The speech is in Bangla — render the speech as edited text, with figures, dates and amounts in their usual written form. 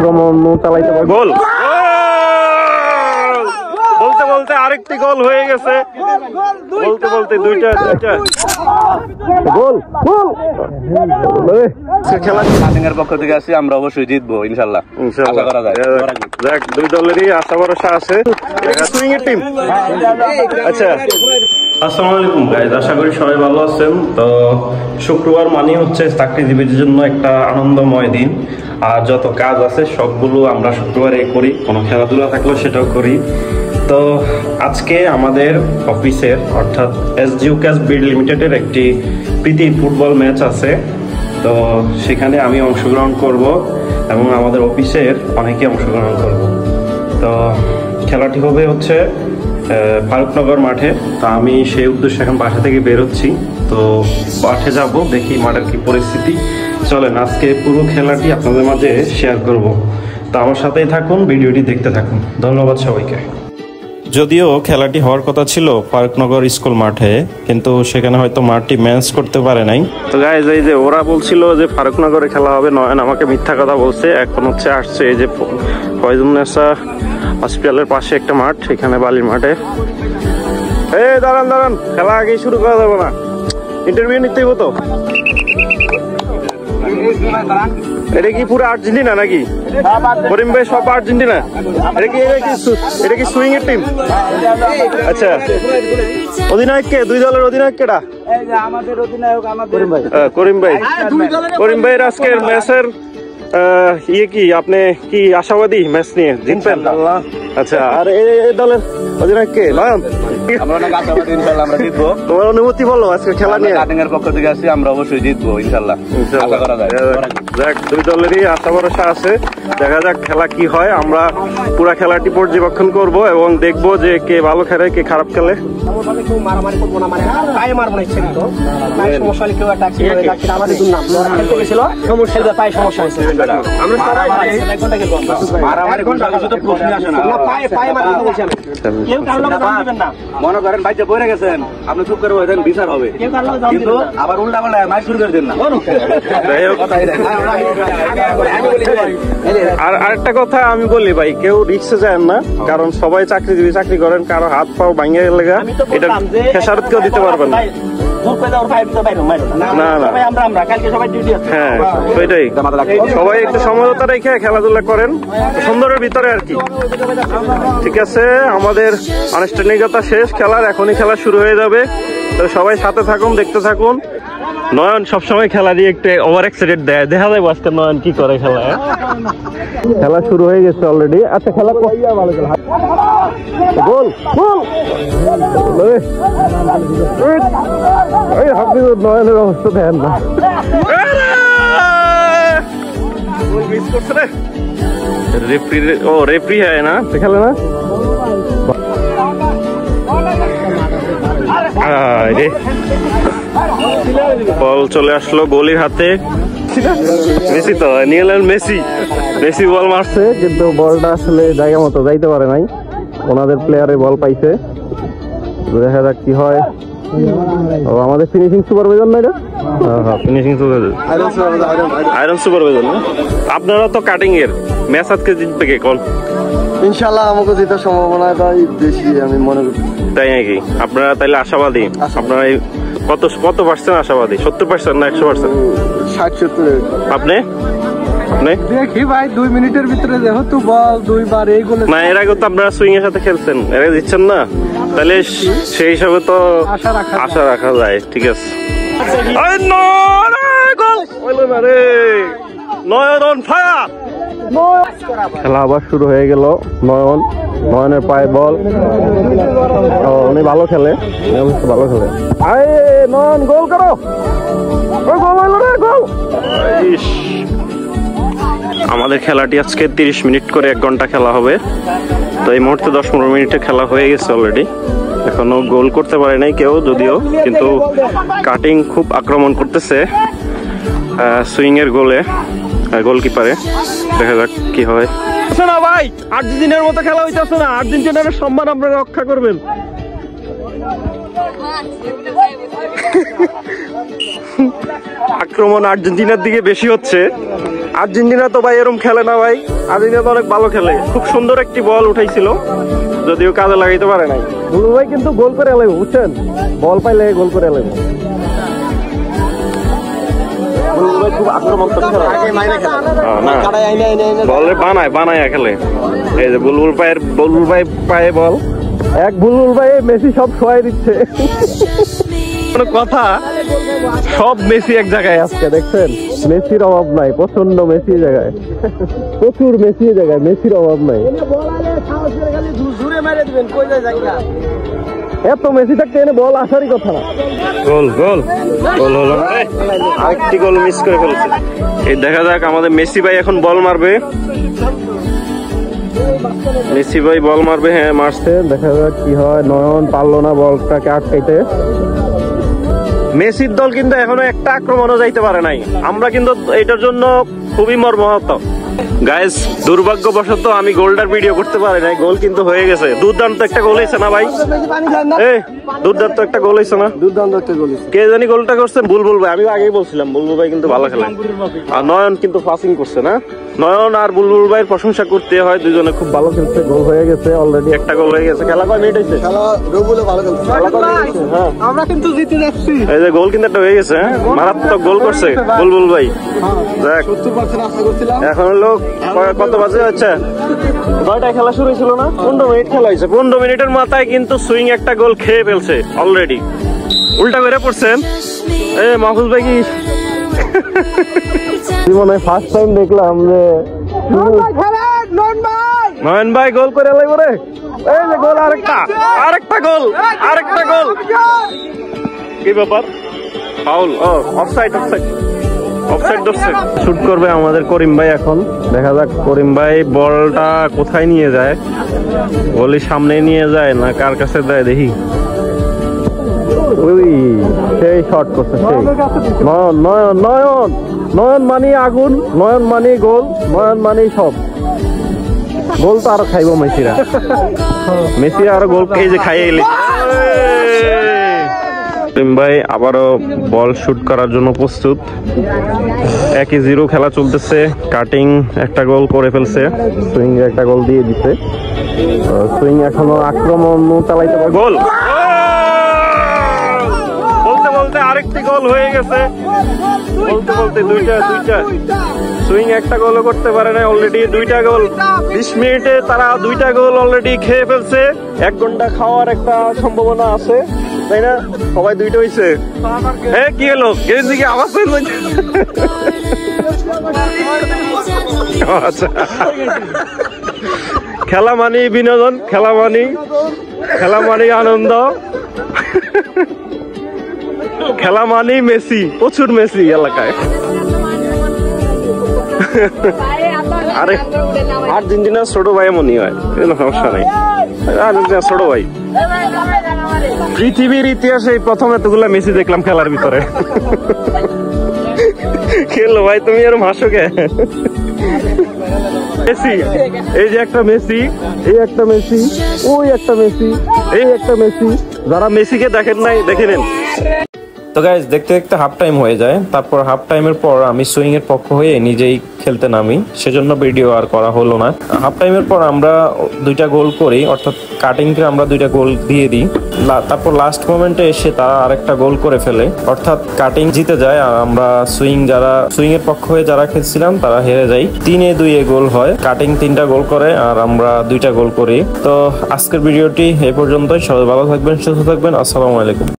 আক্রমণ চালাইতে পারে। গোল বলতে বলতে আরেকটি গোল হয়ে গেছে, বলতে বলতে দুইটা গোল। খেলা এর পক্ষ থেকে আসি, আমরা অবশ্যই জিতবো ইনশাল্লাহ। আশা করা যায়। দেখ দুই দলেরই আশা ভরসা আছে। সুইং এর টিম। আচ্ছা, আসসালামু আলাইকুম গাইজ, আশা করি সবাই ভালো আছেন। তো শুক্রবার মানে হচ্ছে চাকরিজীবীদের জন্য একটা আনন্দময় দিন, আর যত কাজ আছে সবগুলো আমরা শুক্রবারে করি, কোনো খেলাধুলা থাকলেও সেটাও করি। তো আজকে আমাদের অফিসের অর্থাৎ এসজিউক্যাশ বিড লিমিটেডের একটি প্রীতি ফুটবল ম্যাচ আছে। তো সেখানে আমি অংশগ্রহণ করব এবং আমাদের অফিসের অনেকে অংশগ্রহণ করব। তো খেলাটি হবে হচ্ছে ফারুকনগর মাঠে। তো আমি সেই উদ্দেশ্যে এখন বাসা থেকে বেরোচ্ছি। তো মাঠে যাব, দেখি মাঠের কি পরিস্থিতি। চলেন আজকে পুরো খেলাটি আপনাদের মাঝে শেয়ার করব। তো আমার সাথেই থাকুন, ভিডিওটি দেখতে থাকুন। ধন্যবাদ সবাইকে। যদিও খেলাটি হওয়ার কথা ছিল ফারুকনগর স্কুল মাঠে, কিন্তু সেখানে হয়তো মাঠটি ম্যানেজ করতে পারে নাই। তো গাইজ, এই যে ওরা বলছিল যে ফারুকনগরে খেলা হবে, নয়ন আমাকে মিথ্যা কথা বলছে। এখন হচ্ছে আসছে এই যে ফয়জুন্নেসা হসপিটালের পাশে একটা মাঠ, এখানে বালির মাঠে। এই দাঁড়ান দাঁড়ান, খেলা আগেই শুরু করা যাবে না, ইন্টারভিউ নিতেই হতো। এটা কি পুরো আর্জেন্টিনা নাকি? করিম ভাই সব আর্জেন্টিনা? এটা কি সুইং এর টিম? আচ্ছা, অধিনায়ক কে? দুই দলের অধিনায়ক কেটা? করিম ভাই। করিম ভাইয়ের আজকের ম্যাচের ইয়ে কি, আপনি কি আশাবাদী ম্যাচ নিয়ে জিতবেন? আচ্ছা, আর এই দলের অধিনায়ক কে? নয়ন। তোমার অনুভূতি বলো আজকে খেলা নিয়ে? এর পক্ষ থেকে আসি, আমরা অবশ্যই জিতবো ইনশাল্লাহ। আশা করা যায়। দেখ দুই দলেরই আশা ভরসা আছে, দেখা যাক খেলা কি হয়। আমরা পুরা খেলাটি পর্যবেক্ষণ করব এবং দেখবো যে কে ভালো খেলে কে খারাপ খেলে। মনে করেন ভাই যে বইরে গেছেন, আপনি চুপ করে বলেন বিচার হবে, কিন্তু আবার উল্টা পাল্টা মাইক শুরু করে দেন না। আর আরেকটা কথা আমি বলি ভাই, কেউ রিক্সে যায় না, কারণ সবাই চাকরিজীবী, চাকরি করেন, কারো হাত পাও ভাঙে গেলে এটা খেসারত কেউ দিতে পারবেন না। হ্যাঁ সেটাই, সবাই একটু সমঝোতা রেখে খেলাধুলা করেন সুন্দরের ভিতরে আর কি। ঠিক আছে, আমাদের আনুষ্ঠানিকতা শেষ খেলার, এখনই খেলা শুরু হয়ে যাবে। তো সবাই সাথে থাকুন, দেখতে থাকুন। নয়ন সবসময় খেলা দিয়ে একটু ওভার এক্সাইটেড দেয়, দেখা যায় আজকে নয়ন কি করে খেলা। খেলা শুরু হয়ে গেছে অলরেডি। আচ্ছা, খেলা গোল গোল নয়নের অবস্থা দেখেন না, রেফরি হ্যাঁ না খেলে না। বল চলে আসলো গোলির হাতে। মেসি তো মেসি বল মারছে, কিন্তু বলটা আসলে জায়গা মতো যাইতে পারে নাই, ওনাদের প্লেয়ারে বল পাইছে। দেখা যাক কি হয়। আমাদের ফিনিশিং সুপারভাইজার না এটা? হ্যাঁ, ফিনিশিং সুপারভাইজার, আয়রন সুপারভাইজার না? আপনারা তো কাটিং এর ম্যাচ আজকে জিতবে কে কোন? ইনশাআল্লাহ আমাকে জেতার সম্ভাবনাটাই বেশি আমি মনে করি। তাই নাকি? আপনারা তাইলে আশাবাদী? আপনারা কত পার্সেন্ট আশাবাদী? 70% না 100%? 60-70। আপনি? দেখি ভাই 2 মিনিটের ভিতরে যেহেতু বল দুইবার এই গোলে না, এর আগে তো আপনারা সুইং এর সাথে খেলছেন, এর আগে দিচ্ছেন না, তাহলে সেই হিসাবে তো আশা রাখা যায়। ঠিক আছে, খেলা আবার শুরু হয়ে গেল। নয়নের পায়ে বল, উনি ভালো খেলে, ভালো খেলে। নয়ন গোল করো, গোল। আমাদের খেলাটি আজকে 30 মিনিট করে 1 ঘন্টা খেলা হবে। তো এই মুহূর্তে 10-15 মিনিটে খেলা হয়ে গেছে অলরেডি। এখনো গোল করতে পারে নাই কেউ যদিও, কিন্তু কাটিং খুব আক্রমণ করতেছে সুইং এর গোলে, গোলকিপারে। দেখা যাক কি হয়। না ভাই, আর্জেন্টিনার মতো খেলা হইতেছে না, আর্জেন্টিনার সম্মান আপনারা রক্ষা করবেন। আক্রমণ আর্জেন্টিনার দিকে বেশি হচ্ছে, আর্জেন্টিনা তো ভাই এরকম খেলে না ভাই, আর্জেন্টিনা তো অনেক ভালো খেলে। খুব সুন্দর একটি বল উঠাইছিল, যদিও কাজে লাগাইতে পারে নাই। বুলু ভাই কিন্তু গোল করে এলাইব, বুঝছেন, বল পাইলে গোল করে এলাইব। খুব আক্রমণাত্মক বলে বানায় খেলে। এই যে বুলবুল ভাই পায়ে বল, এক বুলবুল ভাই মেসি সব শোয়াই দিচ্ছে। কথা সব মেসি এক জায়গায় আজকে দেখছেন, মেসির অভাব নাই, প্রচন্ড মেসি জায়গায়, প্রচুর মেসি জায়গায়, মেসির অভাব নাই। এত মেসি থাকতে এনে বল আসারই কথা না। গোল গোল গোল হলো, আরেকটি গোল মিস করে ফেলছে। এই দেখা যাক আমাদের মেসি ভাই এখন বল মারবে, মেসি ভাই বল মারবে। হ্যাঁ মারছে, দেখা যাক কি হয়। নয়ন পারলো না বলটাকে আটকাইতে। মেসির দল কিন্তু এখনো একটা আক্রমণও যাইতে পারে নাই। আমরা কিন্তু এটার জন্য খুবই মর্মাহত গাইস। দুর্ভাগ্যবশত আমি গোলটার ভিডিও করতে পারি নাই। গোল কিন্তু হয়ে গেছে, দুর্দান্ত একটা গোল হয়েছে না ভাই? দুর্দান্ত একটা গোল হয়েছে না? দুর্দান্ত একটা গোল। কে জানি গোলটা করছেন? বুলবুল ভাই। আমি আগেই বলছিলাম বুলবুল ভাই কিন্তু ভালো খেলেন। আর নয়ন কিন্তু পাসিং করছে না? নয়ন আর বুলবুল ভাইয়ের প্রশংসা করতে হয়, দুজনে খুব ভালো খেলছে। গোল হয়ে গেছে অলরেডি, একটা গোল হয়ে গেছে। খেলা কয় মিনিট হয়েছে? হ্যাঁ আমরা কিন্তু জিতে যাচ্ছি। এই যে গোল কিন্তু একটা হয়ে গেছে, মারাত্মক গোল করছে বুলবুল ভাই। দেখ 70% আশা করছিলাম। এখন হলো কত বাজে? আচ্ছা 9টায় খেলা শুরু হয়েছিল না? 15 মিনিট খেলা হয়েছে। 15 মিনিটের মাথায় কিন্তু সুইং একটা গোল খেয়ে ফেলছে অলরেডি। উল্টা করে পড়ছেন মাহফুজ ভাই। কি জীবনে ফার্স্ট টাইম দেখলাম যে নয়ন ভাই গোল করে এলাই বলে। এই যে গোল, আরেকটা গোল, আরেকটা গোল। কি ব্যাপার? ফাউল? ও অফসাইড, অফসাইড ধরছে। শুট করবে আমাদের করিম ভাই এখন। দেখা যাক করিম ভাই বলটা কোথায় নিয়ে যায়, গোলের সামনে নিয়ে যায় না কার কাছে দেয় দেখি। ওই সেই শট করছে, সেই নয়ন নয়ন নয়ন নয়ন মানি আগুন, নয়ন মানি গোল, নয়ন মানি সব। গোল তো আরো খাইব মেসিরা, মেসি আরো গোল খেয়ে যে খাইয়ে এলি। ভাই আবারও বল শুট করার জন্য প্রস্তুত। 1-0 খেলা চলতেছে। কাটিং একটা গোল করে ফেলছে, সুইং একটা গোল দিয়ে দিচ্ছে। সুইং এখনো আক্রমণ চালাইতে পারে। গোল বলতে বলতে আরেকটি গোল হয়ে গেছে, বলতে বলতে দুইটা সুইং একটা গোলও করতে পারে না। অলরেডি 2টা গোল 20 মিনিটে তারা 2টা গোল অলরেডি খেয়ে ফেলছে। 1 ঘন্টা খাওয়ার একটা সম্ভাবনা আছে, তাই না? সবাই 2টা হয়েছে। হ্যাঁ কি হলো? গেঞ্জি কি আওয়াজ হইল? আচ্ছা, খেলা মানি বিনোদন, খেলা মানি আনন্দ, খেলা মানি মেসি, প্রচুর মেসি এলাকায়। আরে আর্জেন্টিনার ছোট ভাই মনে হয়, কোনো সমস্যা নাই। আর্জেন্টিনার ছোট ভাই। পৃথিবীর ইতিহাসে প্রথম এতগুলা মেসি দেখলাম খেলার ভিতরে। খেলো ভাই, তুমি এরকম হাসো কে? মেসি, এই যে একটা মেসি, এই একটা মেসি, ওই একটা মেসি, এই একটা মেসি। যারা মেসিকে দেখেন নাই দেখে নেন। তো গাইস দেখতে দেখতে হাফ টাইম হয়ে যায়। তারপর হাফ টাইমের পর আমি সুইং এর পক্ষ হয়ে নিজেই খেলতে নামি, সেজন্য ভিডিও আর করা হলো না। হাফ টাইমের পর আমরা 2টা গোল করি, অর্থাৎ কাটিংকে আমরা 2টা গোল দিয়ে দিই। তারপর লাস্ট মোমেন্টে এসে তারা আরেকটা গোল করে ফেলে, অর্থাৎ কাটিং জিতে যায় আর আমরা সুইং এর পক্ষ হয়ে যারা খেলছিলাম তারা হেরে যাই। 3-2 গোল হয়। কাটিং 3টা গোল করে আর আমরা 2টা গোল করি। তো আজকের ভিডিওটি এই পর্যন্তই। সবাই ভালো থাকবেন, সুস্থ থাকবেন। আসসালামু আলাইকুম।